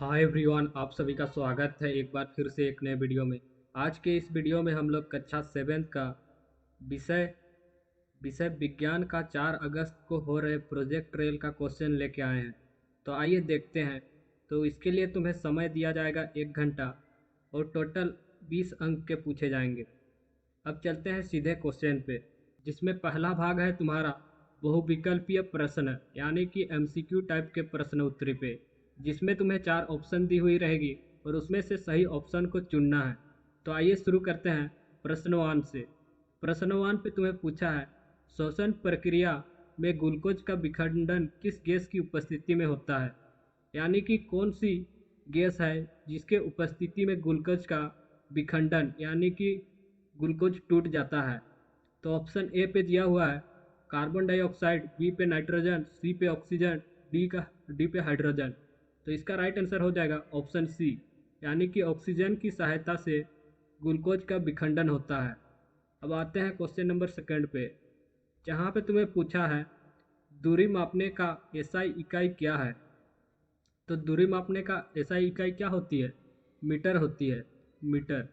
Hi everyone, आप सभी का स्वागत है एक बार फिर से एक नए वीडियो में। आज के इस वीडियो में हम लोग कक्षा 7 का विषय विषय विज्ञान का 4 अगस्त को हो रहे प्रोजेक्ट रेल का क्वेश्चन लेके आए हैं। तो आइए देखते हैं। तो इसके लिए तुम्हें समय दिया जाएगा 1 घंटा और टोटल 20 अंक के पूछे जाएंगे। अब चलते हैं सीधे क्वेश्चन पे, जिसमें पहला भाग है तुम्हारा बहुविकल्पीय प्रश्न यानी कि एमसीक्यू टाइप के प्रश्न उत्तरी पे, जिसमें तुम्हें 4 ऑप्शन दी हुई रहेगी और उसमें से सही ऑप्शन को चुनना है। तो आइए शुरू करते हैं प्रश्नवान से। प्रश्नवान पे तुम्हें पूछा है, श्वसन प्रक्रिया में ग्लूकोज का विखंडन किस गैस की उपस्थिति में होता है, यानी कि कौन सी गैस है जिसके उपस्थिति में ग्लूकोज का विखंडन यानी कि ग्लूकोज टूट जाता है। तो ऑप्शन ए पे दिया हुआ है कार्बन डाइऑक्साइड, बी पे नाइट्रोजन, सी पे ऑक्सीजन, डी पे हाइड्रोजन। तो इसका राइट आंसर हो जाएगा ऑप्शन सी, यानी कि ऑक्सीजन की सहायता से ग्लूकोज का विखंडन होता है। अब आते हैं क्वेश्चन नंबर सेकंड पे, जहाँ पे तुम्हें पूछा है दूरी मापने का एसआई इकाई क्या है। तो दूरी मापने का एसआई इकाई क्या होती है? मीटर होती है, मीटर।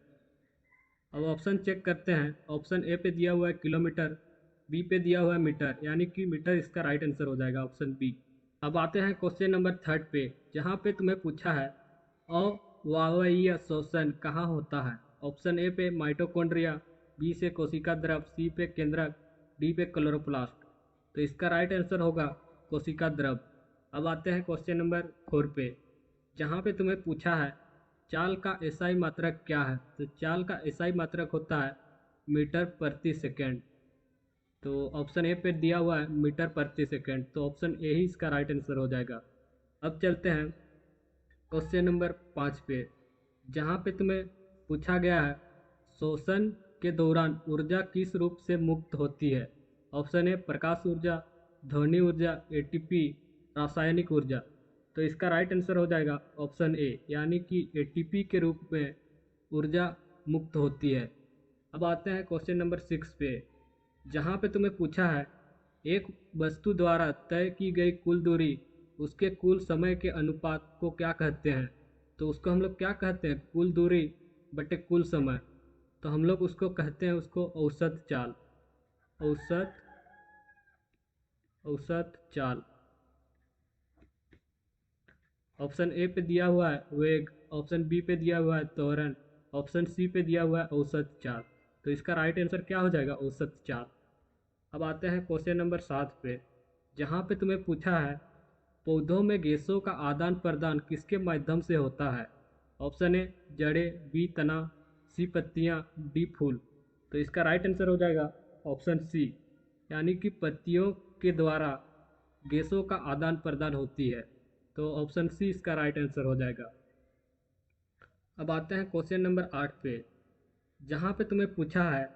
अब ऑप्शन चेक करते हैं। ऑप्शन ए पे दिया हुआ है किलोमीटर, बी पे दिया हुआ है मीटर, यानी कि मीटर इसका राइट आंसर हो जाएगा ऑप्शन बी। अब आते हैं क्वेश्चन नंबर थर्ड पे, जहाँ पे तुम्हें पूछा है अवायवीय श्वसन कहाँ होता है। ऑप्शन ए पे माइटोकॉन्ड्रिया, बी से कोशिका द्रव, सी पे केंद्रक, डी पे क्लोरोप्लास्ट। तो इसका राइट आंसर होगा कोशिका द्रव। अब आते हैं क्वेश्चन नंबर 4 पे, जहाँ पे तुम्हें पूछा है चाल का एसआई मात्रक क्या है। तो चाल का एसआई मात्रक होता है मीटर प्रति सेकंड। तो ऑप्शन ए पे दिया हुआ है मीटर प्रति सेकंड, तो ऑप्शन ए ही इसका राइट आंसर हो जाएगा। अब चलते हैं क्वेश्चन नंबर 5 पे, जहाँ पे तुम्हें पूछा गया है शोषण के दौरान ऊर्जा किस रूप से मुक्त होती है। ऑप्शन ए प्रकाश ऊर्जा, ध्वनि ऊर्जा, एटीपी, रासायनिक ऊर्जा। तो इसका राइट आंसर हो जाएगा ऑप्शन ए, यानी कि एटीपी के रूप में ऊर्जा मुक्त होती है। अब आते हैं क्वेश्चन नंबर 6 पे, जहाँ पे तुम्हें पूछा है एक वस्तु द्वारा तय की गई कुल दूरी उसके कुल समय के अनुपात को क्या कहते हैं। तो उसको हम लोग क्या कहते हैं? कुल दूरी बटे कुल समय। तो हम लोग उसको कहते हैं उसको औसत चाल। औसत औसत चाल। ऑप्शन ए पे दिया हुआ है वेग, ऑप्शन बी पे दिया हुआ है त्वरण, ऑप्शन सी पे दिया हुआ है औसत चाल। तो इसका राइट आंसर क्या हो जाएगा? औसत चाल। अब आते हैं क्वेश्चन नंबर 7 पे, जहाँ पे तुम्हें पूछा है पौधों में गैसों का आदान प्रदान किसके माध्यम से होता है। ऑप्शन ए जड़ें, बी तना, सी पत्तियाँ, डी फूल। तो इसका राइट आंसर हो जाएगा ऑप्शन सी, यानी कि पत्तियों के द्वारा गैसों का आदान प्रदान होती है। तो ऑप्शन सी इसका राइट आंसर हो जाएगा। अब आते हैं क्वेश्चन नंबर 8 पे, जहाँ पे तुम्हें पूछा है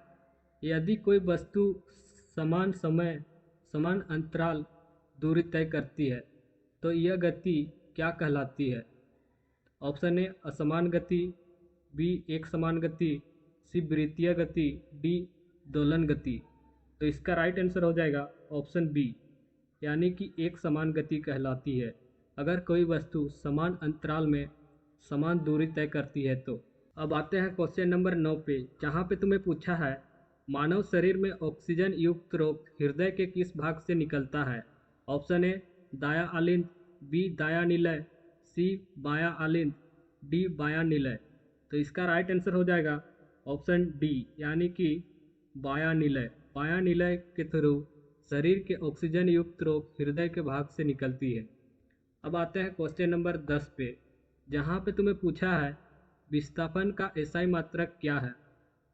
यदि कोई वस्तु समान समय समान अंतराल दूरी तय करती है तो यह गति क्या कहलाती है। ऑप्शन ए असमान गति, बी एक समान गति, सी वृत्तीय गति, डी दोलन गति। तो इसका राइट आंसर हो जाएगा ऑप्शन बी, यानी कि एक समान गति कहलाती है अगर कोई वस्तु समान अंतराल में समान दूरी तय करती है तो। अब आते हैं क्वेश्चन नंबर 9 पे, जहाँ पे तुम्हें पूछा है मानव शरीर में ऑक्सीजन युक्त रक्त हृदय के किस भाग से निकलता है। ऑप्शन ए दाया आलिंद, बी दाया निलय, सी बाया आलिंद, डी बाया निलय। तो इसका राइट आंसर हो जाएगा ऑप्शन डी, यानी कि बाया निलय। बाया निलय के थ्रू शरीर के ऑक्सीजन युक्त रक्त हृदय के भाग से निकलती है। अब आते हैं क्वेश्चन नंबर 10 पे, जहाँ पे तुम्हें पूछा है विस्थापन का एसआई मात्रक क्या है।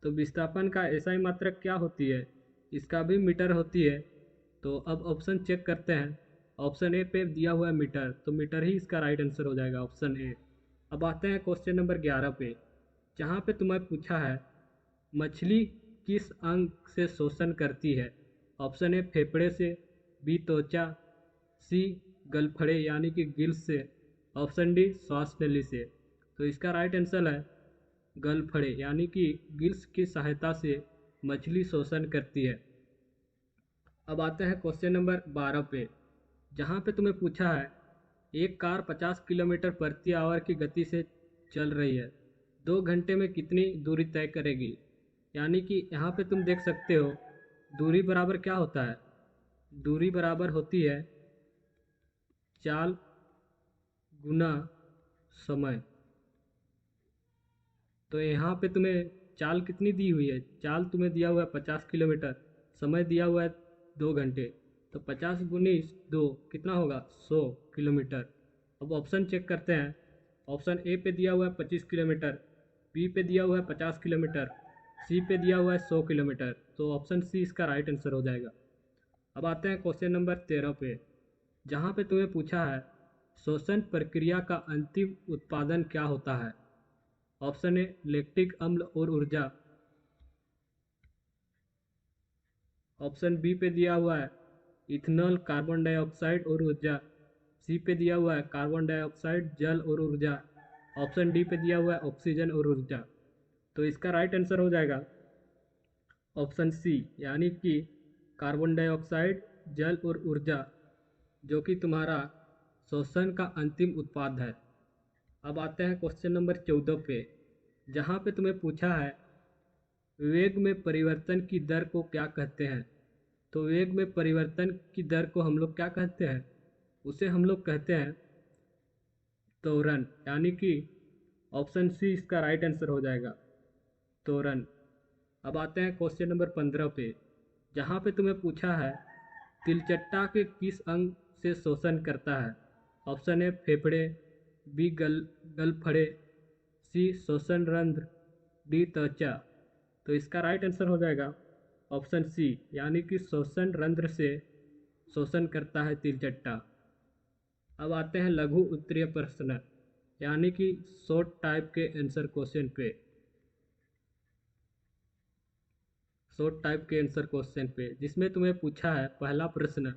तो विस्थापन का एसआई मात्रक क्या होती है? इसका भी मीटर होती है। तो अब ऑप्शन चेक करते हैं। ऑप्शन ए पे दिया हुआ है मीटर, तो मीटर ही इसका राइट आंसर हो जाएगा ऑप्शन ए। अब आते हैं क्वेश्चन नंबर 11 पे, जहाँ पे तुम्हें पूछा है मछली किस अंग से शोषण करती है। ऑप्शन ए फेफड़े से, बी त्वचा, सी गलफड़े यानी कि गिल्स से, ऑप्शन डी श्वास नली से। तो इसका राइट आंसर है गलफड़े, यानी कि गिल्स की सहायता से मछली शोषण करती है। अब आते हैं क्वेश्चन नंबर 12 पे, जहाँ पे तुम्हें पूछा है एक कार 50 किलोमीटर प्रति आवर की गति से चल रही है, 2 घंटे में कितनी दूरी तय करेगी। यानी कि यहाँ पे तुम देख सकते हो दूरी बराबर क्या होता है। दूरी बराबर होती है चाल गुना समय। तो यहाँ पे तुम्हें चाल कितनी दी हुई है, चाल तुम्हें दिया हुआ है 50 किलोमीटर, समय दिया हुआ है 2 घंटे। तो 50 × 2 कितना होगा, 100 किलोमीटर। अब ऑप्शन चेक करते हैं। ऑप्शन ए पे दिया हुआ है 25 किलोमीटर, बी पे दिया हुआ है 50 किलोमीटर, सी पे दिया हुआ है 100 किलोमीटर। तो ऑप्शन सी इसका राइट आंसर हो जाएगा। अब आते हैं क्वेश्चन नंबर 13 पे, जहाँ पे तुम्हें पूछा है श्वसन प्रक्रिया का अंतिम उत्पादन क्या होता है। ऑप्शन ए लैक्टिक अम्ल और ऊर्जा, ऑप्शन बी पे दिया हुआ है इथेनॉल कार्बन डाइऑक्साइड और ऊर्जा, सी पे दिया हुआ है कार्बन डाइऑक्साइड जल और ऊर्जा, ऑप्शन डी पे दिया हुआ है ऑक्सीजन और ऊर्जा। तो इसका राइट आंसर हो जाएगा ऑप्शन सी, यानी कि कार्बन डाइऑक्साइड जल और ऊर्जा, जो कि तुम्हारा श्वसन का अंतिम उत्पाद है। अब आते हैं क्वेश्चन नंबर 14 पे, जहाँ पे तुम्हें पूछा है वेग में परिवर्तन की दर को क्या कहते हैं। तो वेग में परिवर्तन की दर को हम लोग क्या कहते हैं, उसे हम लोग कहते हैं त्वरण, यानी कि ऑप्शन सी इसका राइट आंसर हो जाएगा, त्वरण। अब आते हैं क्वेश्चन नंबर 15 पे, जहाँ पे तुम्हें पूछा है तिलचट्टा के किस अंग से शोषण करता है। ऑप्शन ए फेफड़े, बी गलफड़े, सी श्वसन रंध्र, डी त्वचा। तो इसका राइट आंसर हो जाएगा ऑप्शन सी, यानी कि श्वसन रंध्र से शोषण करता है तिलचट्टा। अब आते हैं लघु उत्तरीय प्रश्न, यानी कि शॉर्ट टाइप के आंसर क्वेश्चन पे। शॉर्ट टाइप के आंसर क्वेश्चन पे, जिसमें तुम्हें पूछा है पहला प्रश्न,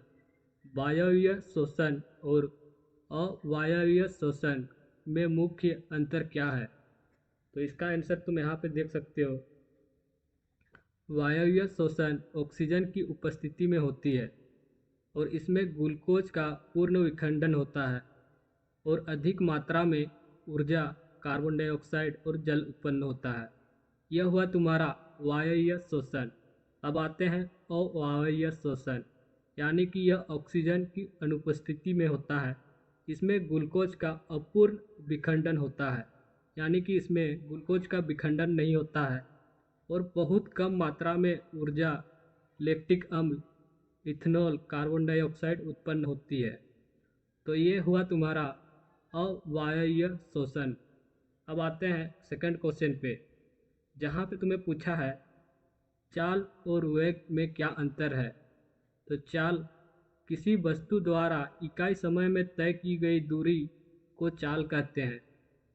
वायवीय शोषण और अवायवीय शोषण में मुख्य अंतर क्या है। तो इसका आंसर तुम यहाँ पे देख सकते हो। वायवीय शोषण ऑक्सीजन की उपस्थिति में होती है और इसमें ग्लूकोज का पूर्ण विखंडन होता है और अधिक मात्रा में ऊर्जा, कार्बन डाइऑक्साइड और जल उत्पन्न होता है। यह हुआ तुम्हारा वायवीय शोषण। अब आते हैं अवायवीय शोषण, यानी कि यह ऑक्सीजन की अनुपस्थिति में होता है। इसमें ग्लूकोज का अपूर्ण विखंडन होता है, यानी कि इसमें ग्लूकोज का विखंडन नहीं होता है और बहुत कम मात्रा में ऊर्जा, लैक्टिक अम्ल, इथेनॉल, कार्बन डाइऑक्साइड उत्पन्न होती है। तो ये हुआ तुम्हारा अवायवीय शोषण। अब आते हैं सेकंड क्वेश्चन पे, जहाँ पे तुम्हें पूछा है चाल और वेग में क्या अंतर है। तो चाल किसी वस्तु द्वारा इकाई समय में तय की गई दूरी को चाल कहते हैं।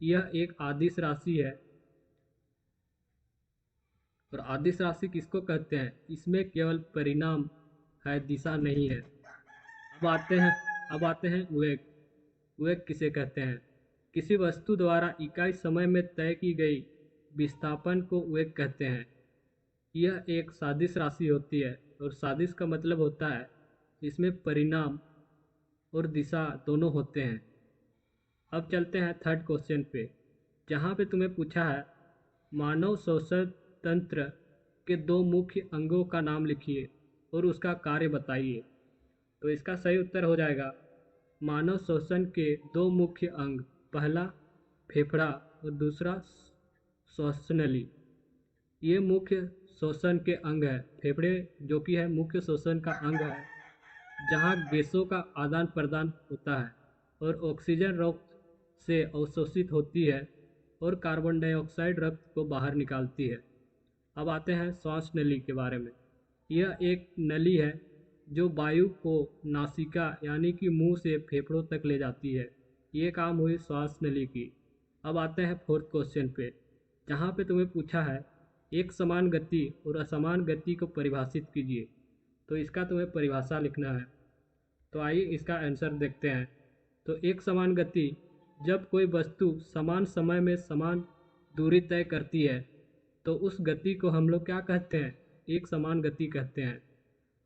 यह एक आदिश राशि है और आदिश राशि किसको कहते हैं, इसमें केवल परिणाम है, दिशा नहीं है। अब आते हैं वेग। वेग किसे कहते हैं, किसी वस्तु द्वारा इकाई समय में तय की गई विस्थापन को वेग कहते हैं। यह एक सादिश राशि होती है और सादिश का मतलब होता है इसमें परिणाम और दिशा दोनों होते हैं। अब चलते हैं थर्ड क्वेश्चन पे, जहाँ पे तुम्हें पूछा है मानव श्वसन तंत्र के दो मुख्य अंगों का नाम लिखिए और उसका कार्य बताइए। तो इसका सही उत्तर हो जाएगा मानव श्वसन के दो मुख्य अंग, पहला फेफड़ा और दूसरा श्वसनली। ये मुख्य श्वसन के अंग है। फेफड़े जो कि है मुख्य श्वसन का अंग है, जहाँ गैसों का आदान प्रदान होता है और ऑक्सीजन रक्त से अवशोषित होती है और कार्बन डाइऑक्साइड रक्त को बाहर निकालती है। अब आते हैं श्वास नली के बारे में। यह एक नली है जो वायु को नासिका यानी कि मुंह से फेफड़ों तक ले जाती है। ये काम हुई श्वास नली की। अब आते हैं फोर्थ क्वेश्चन पे, जहाँ पे तुम्हें पूछा है एक समान गति और असमान गति को परिभाषित कीजिए। तो इसका तुम्हें परिभाषा लिखना है। तो आइए इसका आंसर देखते हैं। तो एक समान गति, जब कोई वस्तु समान समय में समान दूरी तय करती है तो उस गति को हम लोग क्या कहते हैं, एक समान गति कहते हैं।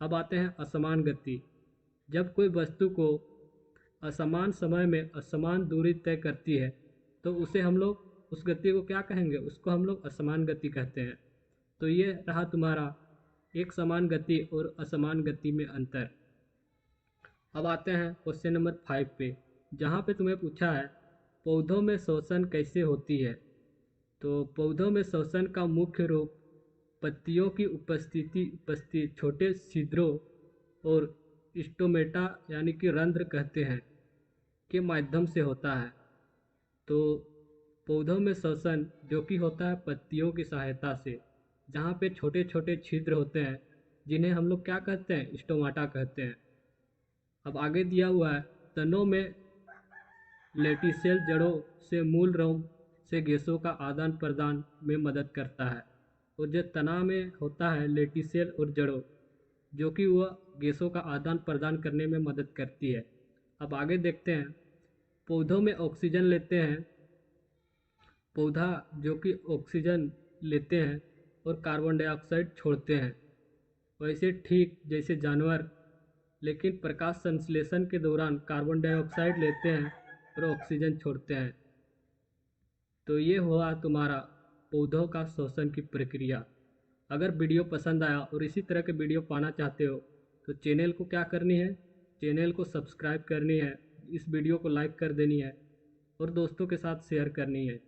अब आते हैं असमान गति, जब कोई वस्तु को असमान समय में असमान दूरी तय करती है तो उसे हम लोग उस गति को क्या कहेंगे, उसको हम लोग असमान गति कहते हैं। तो ये रहा तुम्हारा एक समान गति और असमान गति में अंतर। अब आते हैं क्वेश्चन नंबर 5 पे, जहाँ पे तुम्हें पूछा है पौधों में श्वसन कैसे होती है। तो पौधों में श्वसन का मुख्य रूप पत्तियों की उपस्थिति छोटे छिद्रों और स्टोमेटा यानी कि रंध्र कहते हैं के माध्यम से होता है। तो पौधों में श्वसन जो कि होता है पत्तियों की सहायता से, जहाँ पे छोटे छोटे छिद्र होते हैं जिन्हें हम लोग क्या कहते हैं, स्टोमाटा कहते हैं। अब आगे दिया हुआ है तनों में लेटिसेल जड़ों से मूल रोम से गैसों का आदान प्रदान में मदद करता है। और जो तना में होता है लेटिसेल और जड़ों, जो कि वह गैसों का आदान प्रदान करने में मदद करती है। अब आगे देखते हैं, पौधों में ऑक्सीजन लेते हैं, पौधा जो कि ऑक्सीजन लेते हैं और कार्बन डाइऑक्साइड छोड़ते हैं, वैसे ठीक जैसे जानवर, लेकिन प्रकाश संश्लेषण के दौरान कार्बन डाइऑक्साइड लेते हैं और ऑक्सीजन छोड़ते हैं। तो ये हुआ तुम्हारा पौधों का श्वसन की प्रक्रिया। अगर वीडियो पसंद आया और इसी तरह के वीडियो पाना चाहते हो तो चैनल को क्या करनी है, चैनल को सब्सक्राइब करनी है, इस वीडियो को लाइक कर देनी है और दोस्तों के साथ शेयर करनी है।